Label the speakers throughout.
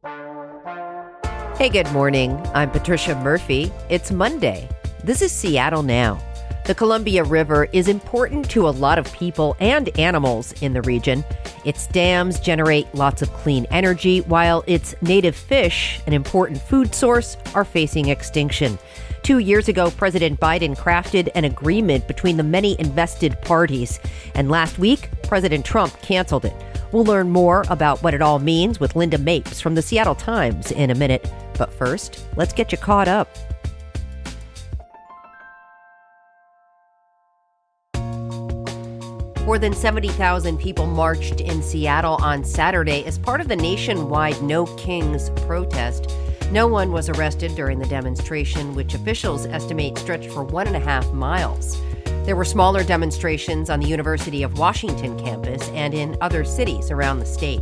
Speaker 1: Hey, good morning. I'm Patricia Murphy. It's Monday. This is Seattle Now. The Columbia River is important to a lot of people and animals in the region. Its dams generate lots of clean energy, while its native fish, an important food source, are facing extinction. 2 years ago, President Biden crafted an agreement between the many invested parties. And last week, President Trump canceled it. We'll learn more about what it all means with Lynda Mapes from the Seattle Times in a minute. But first, let's get you caught up. More than 70,000 people marched in Seattle on Saturday as part of the nationwide No Kings protest. No one was arrested during the demonstration, which officials estimate stretched for 1.5 miles. There were smaller demonstrations on the University of Washington campus and in other cities around the state.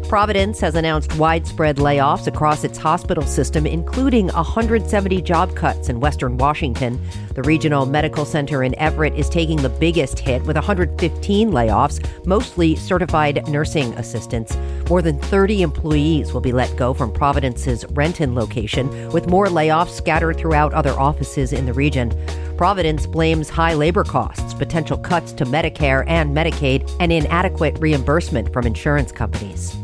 Speaker 1: Providence has announced widespread layoffs across its hospital system, including 170 job cuts in Western Washington. The regional medical center in Everett is taking the biggest hit with 115 layoffs, mostly certified nursing assistants. More than 30 employees will be let go from Providence's Renton location, with more layoffs scattered throughout other offices in the region. Providence blames high labor costs, potential cuts to Medicare and Medicaid, and inadequate reimbursement from insurance companies.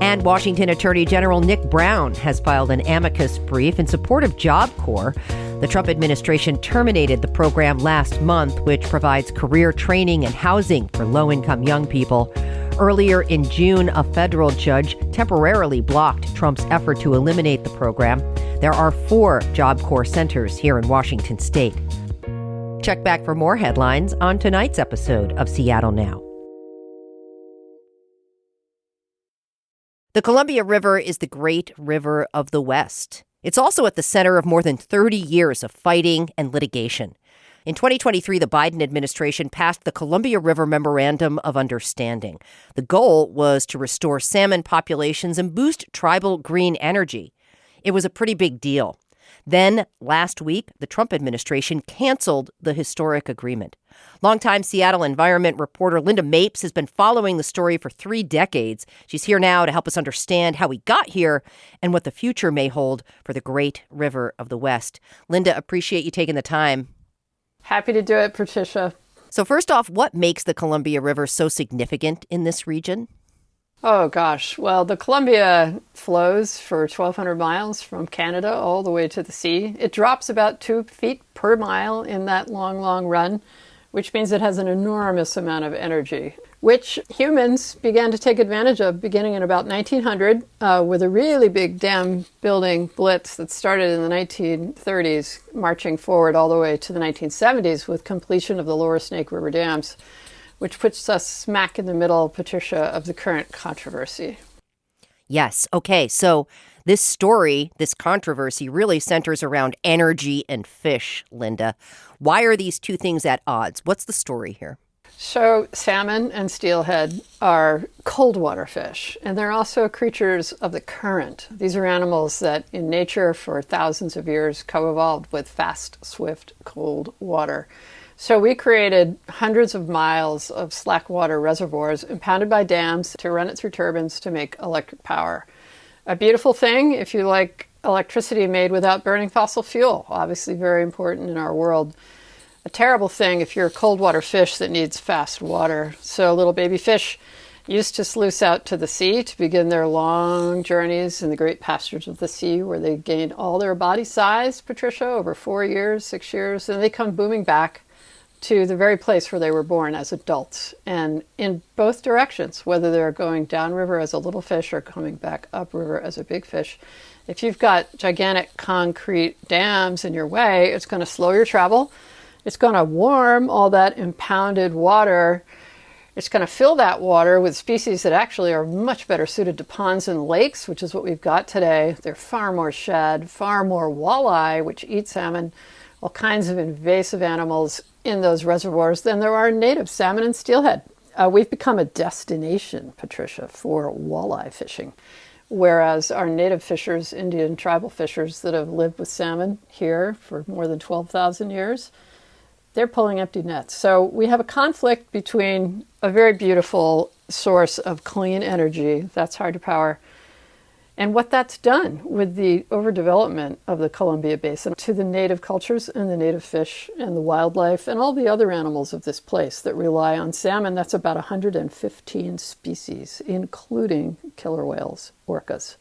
Speaker 1: And Washington Attorney General Nick Brown has filed an amicus brief in support of Job Corps. The Trump administration terminated the program last month, which provides career training and housing for low-income young people. Earlier in June, a federal judge temporarily blocked Trump's effort to eliminate the program. There are 4 Job Corps centers here in Washington state. Check back for more headlines on tonight's episode of Seattle Now. The Columbia River is the great river of the West. It's also at the center of more than 30 years of fighting and litigation. In 2023, the Biden administration passed the Columbia River Memorandum of Understanding. The goal was to restore salmon populations and boost tribal green energy. It was a pretty big deal. Then, last week, the Trump administration canceled the historic agreement. Longtime Seattle environment reporter Lynda Mapes has been following the story for 3 decades. She's here now to help us understand how we got here and what the future may hold for the great river of the West. Lynda, appreciate you taking the time.
Speaker 2: Happy to do it, Patricia.
Speaker 1: So first off, what makes the Columbia River so significant in this region?
Speaker 2: Oh, gosh. Well, the Columbia flows for 1,200 miles from Canada all the way to the sea. It drops about 2 feet per mile in that long, long run, which means it has an enormous amount of energy, which humans began to take advantage of beginning in about 1900 with a really big dam building blitz that started in the 1930s, marching forward all the way to the 1970s with completion of the Lower Snake River dams, which puts us smack in the middle, Patricia, of the current controversy.
Speaker 1: Yes. Okay. So this story, this controversy really centers around energy and fish, Lynda. Why are these two things at odds? What's the story here?
Speaker 2: So salmon and steelhead are cold water fish, and they're also creatures of the current. These are animals that in nature for thousands of years co-evolved with fast, swift, cold water. So we created hundreds of miles of slack water reservoirs impounded by dams to run it through turbines to make electric power. A beautiful thing if you like electricity made without burning fossil fuel, obviously very important in our world. A terrible thing if you're a cold water fish that needs fast water. So little baby fish used to sluice out to the sea to begin their long journeys in the great pastures of the sea where they gained all their body size, Patricia, over 4 years, 6 years, and they come booming back to the very place where they were born as adults, and in both directions, whether they're going downriver as a little fish or coming back upriver as a big fish. If you've got gigantic concrete dams in your way, it's going to slow your travel. It's going to warm all that impounded water. It's going to fill that water with species that actually are much better suited to ponds and lakes, which is what we've got today. They're far more shad, far more walleye, which eat salmon, all kinds of invasive animals in those reservoirs than there are native salmon and steelhead. We've become a destination, Patricia, for walleye fishing, whereas our native fishers, Indian tribal fishers that have lived with salmon here for more than 12,000 years, they're pulling empty nets. So we have a conflict between a very beautiful source of clean energy, that's hydropower, And what that's done with the overdevelopment of the Columbia Basin to the native cultures and the native fish and the wildlife and all the other animals of this place that rely on salmon. That's about 115 species, including killer whales, orcas.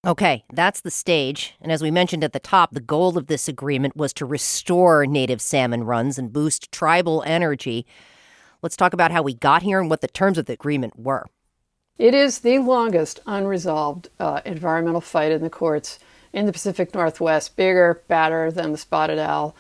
Speaker 1: Okay, that's the stage. And as we mentioned at the top, the goal of this agreement was to restore native salmon runs and boost tribal energy. Let's talk about how we got here and what the terms of the agreement were.
Speaker 2: It is the longest unresolved environmental fight in the courts in the Pacific Northwest, bigger, badder than the spotted owl.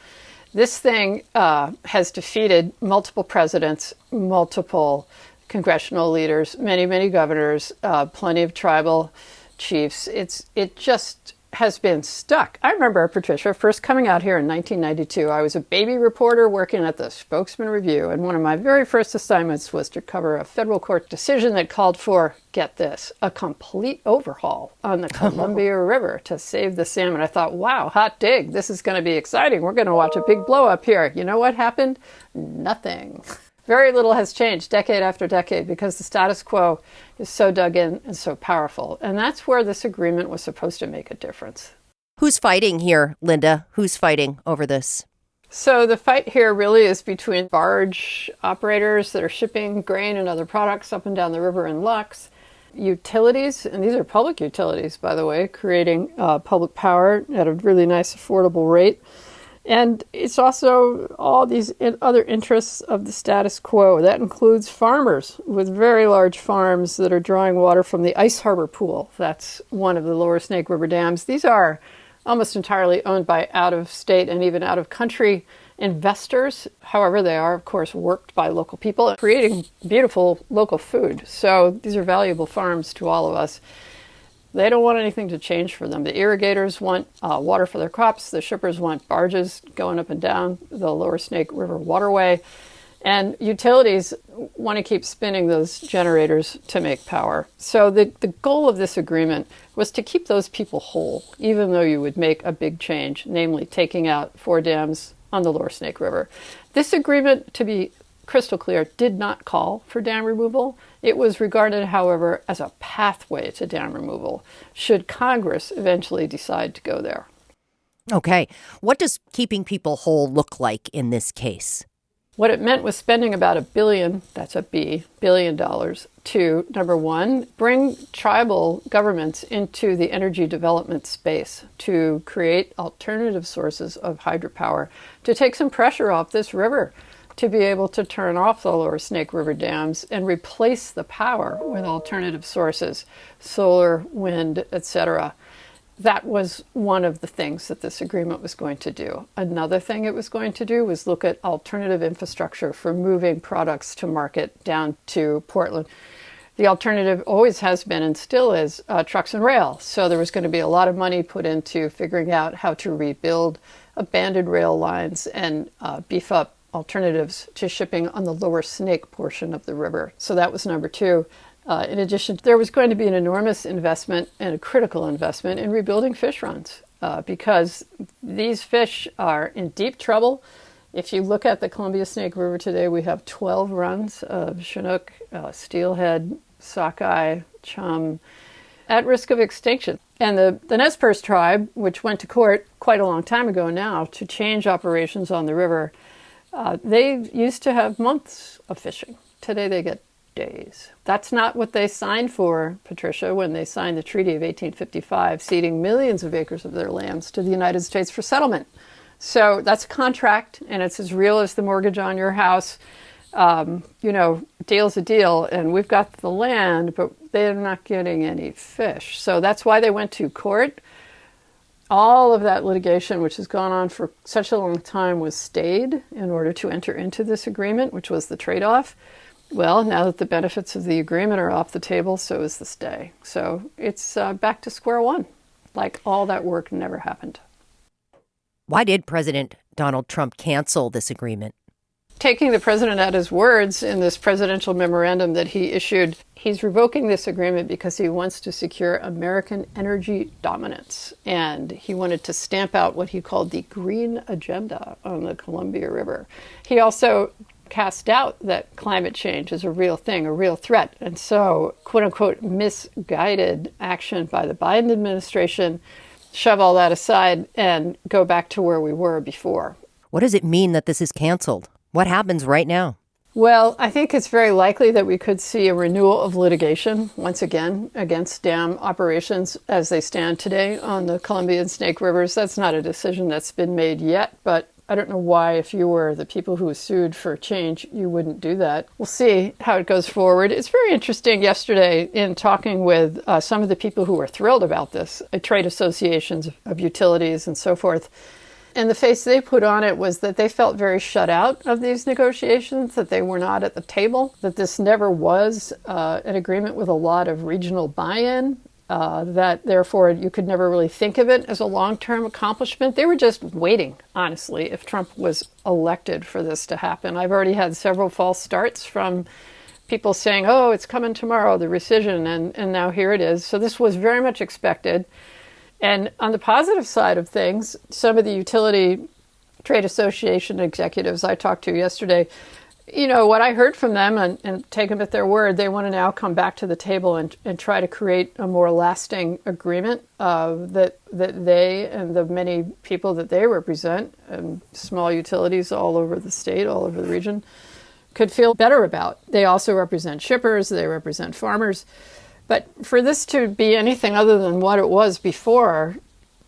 Speaker 2: This thing has defeated multiple presidents, multiple congressional leaders, many, many governors, plenty of tribal chiefs. It just has been stuck. I remember, Patricia, first coming out here in 1992. I was a baby reporter working at the Spokesman Review, and one of my very first assignments was to cover a federal court decision that called for, get this, a complete overhaul on the Columbia River to save the salmon. I thought, wow, hot dig. This is going to be exciting. We're going to watch a big blow up here. You know what happened? Nothing. Very little has changed decade after decade because the status quo is so dug in and so powerful. And that's where this agreement was supposed to make a difference.
Speaker 1: Who's fighting here, Lynda? Who's fighting over this?
Speaker 2: So the fight here really is between barge operators that are shipping grain and other products up and down the river in lucks, utilities, and these are public utilities, by the way, creating public power at a really nice, affordable rate. And it's also all these other interests of the status quo. That includes farmers with very large farms that are drawing water from the Ice Harbor Pool. That's one of the lower Snake River dams. These are almost entirely owned by out-of-state and even out-of-country investors. However, they are, of course, worked by local people, creating beautiful local food. So these are valuable farms to all of us. They don't want anything to change for them. The irrigators want water for their crops. The shippers want barges going up and down the lower Snake River waterway. And utilities want to keep spinning those generators to make power. So the goal of this agreement was to keep those people whole, even though you would make a big change, namely taking out 4 dams on the lower Snake River. This agreement, to be crystal clear, did not call for dam removal. It was regarded, however, as a pathway to dam removal, should Congress eventually decide to go there.
Speaker 1: Okay. What does keeping people whole look like in this case?
Speaker 2: What it meant was spending about $1 billion, that's a B, $1 billion, to, number one, bring tribal governments into the energy development space to create alternative sources of hydropower, to take some pressure off this river, to be able to turn off the lower Snake River dams and replace the power with alternative sources, solar, wind, etc. That was one of the things that this agreement was going to do. Another thing it was going to do was look at alternative infrastructure for moving products to market down to Portland. The alternative always has been and still is trucks and rail. So there was going to be a lot of money put into figuring out how to rebuild abandoned rail lines and beef up alternatives to shipping on the lower Snake portion of the river. So that was number two. In addition, there was going to be an enormous investment and a critical investment in rebuilding fish runs because these fish are in deep trouble. If you look at the Columbia Snake River today, we have 12 runs of Chinook, steelhead, sockeye, chum, at risk of extinction. And the Nez Perce tribe, which went to court quite a long time ago now to change operations on the river, they used to have months of fishing. Today they get days. That's not what they signed for, Patricia, when they signed the Treaty of 1855, ceding millions of acres of their lands to the United States for settlement. So that's a contract, and it's as real as the mortgage on your house. Deal's a deal, and we've got the land, but they're not getting any fish. So that's why they went to court. All of that litigation, which has gone on for such a long time, was stayed in order to enter into this agreement, which was the trade-off. Well, now that the benefits of the agreement are off the table, so is the stay. So it's back to square one, like all that work never happened.
Speaker 1: Why did President Donald Trump cancel this agreement?
Speaker 2: Taking the president at his words in this presidential memorandum that he issued, he's revoking this agreement because he wants to secure American energy dominance. And he wanted to stamp out what he called the green agenda on the Columbia River. He also cast doubt that climate change is a real thing, a real threat. And so, quote unquote, misguided action by the Biden administration, shove all that aside and go back to where we were before.
Speaker 1: What does it mean that this is canceled? What happens right now?
Speaker 2: Well, I think it's very likely that we could see a renewal of litigation once again against dam operations as they stand today on the Columbia and Snake Rivers. That's not a decision that's been made yet, but I don't know why, if you were the people who sued for change, you wouldn't do that. We'll see how it goes forward. It's very interesting yesterday in talking with some of the people who were thrilled about this, trade associations of utilities and so forth. And the face they put on it was that they felt very shut out of these negotiations, that they were not at the table, that this never was an agreement with a lot of regional buy-in, that therefore you could never really think of it as a long-term accomplishment. They were just waiting, honestly, if Trump was elected for this to happen. I've already had several false starts from people saying, oh, it's coming tomorrow, the rescission, and now here it is. So this was very much expected. And on the positive side of things, some of the utility trade association executives I talked to yesterday, what I heard from them, and take them at their word, they want to now come back to the table and try to create a more lasting agreement that they and the many people that they represent, small utilities all over the state, all over the region, could feel better about. They also represent shippers, they represent farmers. But for this to be anything other than what it was before,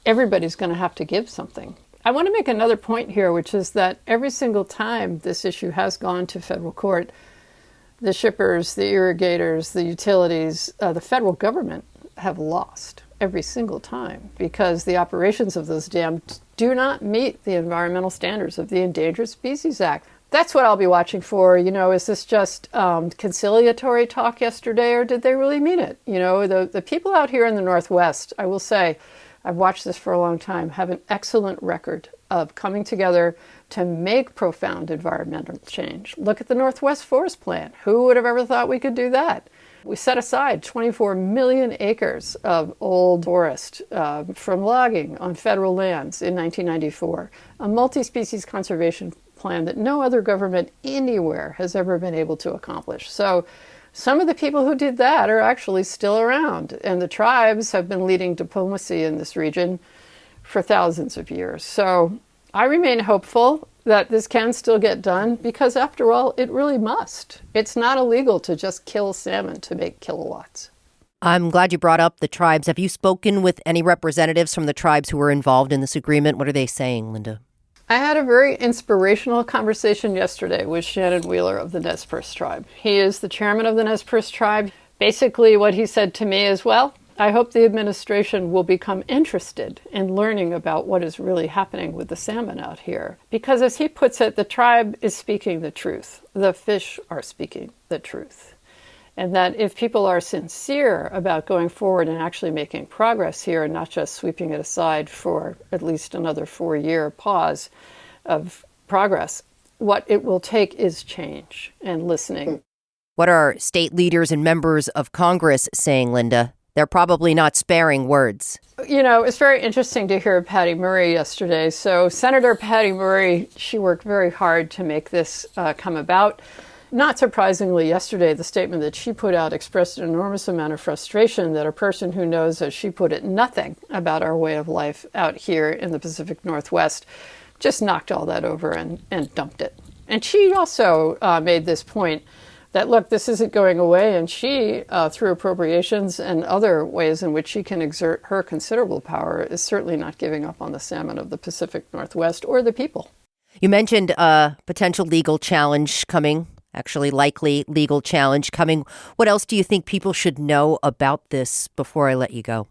Speaker 2: everybody's going to have to give something. I want to make another point here, which is that every single time this issue has gone to federal court, the shippers, the irrigators, the utilities, the federal government have lost every single time because the operations of those dams do not meet the environmental standards of the Endangered Species Act. That's what I'll be watching for. Is this just conciliatory talk yesterday, or did they really mean it? The people out here in the Northwest, I will say, I've watched this for a long time, have an excellent record of coming together to make profound environmental change. Look at the Northwest Forest Plan. Who would have ever thought we could do that? We set aside 24 million acres of old forest from logging on federal lands in 1994, a multi-species conservation plan that no other government anywhere has ever been able to accomplish. So some of the people who did that are actually still around, and the tribes have been leading diplomacy in this region for thousands of years. So I remain hopeful that this can still get done because, after all, it really must. It's not illegal to just kill salmon to make kilowatts.
Speaker 1: I'm glad you brought up the tribes. Have you spoken with any representatives from the tribes who were involved in this agreement? What are they saying, Lynda?
Speaker 2: I had a very inspirational conversation yesterday with Shannon Wheeler of the Nez Perce tribe. He is the chairman of the Nez Perce tribe. Basically, what he said to me is, well, I hope the administration will become interested in learning about what is really happening with the salmon out here. Because as he puts it, the tribe is speaking the truth. The fish are speaking the truth. And that if people are sincere about going forward and actually making progress here and not just sweeping it aside for at least another 4-year pause of progress, what it will take is change and listening.
Speaker 1: What are state leaders and members of Congress saying, Lynda? They're probably not sparing words.
Speaker 2: It's very interesting to hear Patty Murray yesterday. So Senator Patty Murray, she worked very hard to make this come about. Not surprisingly, yesterday, the statement that she put out expressed an enormous amount of frustration that a person who knows, as she put it, nothing about our way of life out here in the Pacific Northwest just knocked all that over and dumped it. And she also made this point that, look, this isn't going away, and she, through appropriations and other ways in which she can exert her considerable power, is certainly not giving up on the salmon of the Pacific Northwest or the people.
Speaker 1: You mentioned a potential legal challenge coming. Actually, likely legal challenge coming. What else do you think people should know about this before I let you go?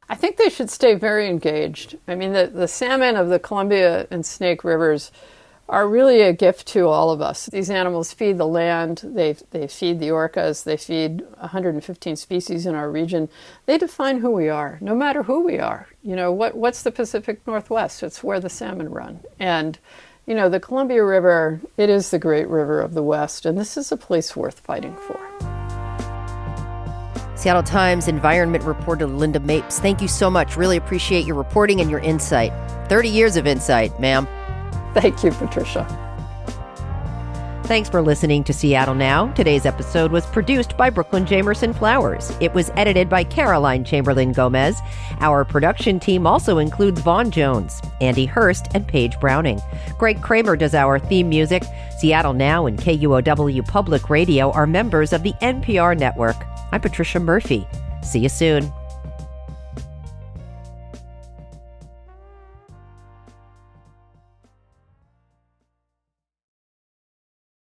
Speaker 2: I think they should stay very engaged. I mean, the salmon of the Columbia and Snake Rivers are really a gift to all of us. These animals feed the land, they feed the orcas, they feed 115 species in our region. They define who we are, no matter who we are. What's the Pacific Northwest? It's where the salmon run. And the Columbia River, it is the great river of the West, and this is a place worth fighting for.
Speaker 1: Seattle Times environment reporter Lynda Mapes, thank you so much. Really appreciate your reporting and your insight. 30 years of insight, ma'am.
Speaker 2: Thank you, Patricia.
Speaker 1: Thanks for listening to Seattle Now. Today's episode was produced by Brooklyn Jamerson Flowers. It was edited by Caroline Chamberlain Gomez. Our production team also includes Vaughn Jones, Andy Hurst, and Paige Browning. Greg Kramer does our theme music. Seattle Now and KUOW Public Radio are members of the NPR network. I'm Patricia Murphy. See you soon.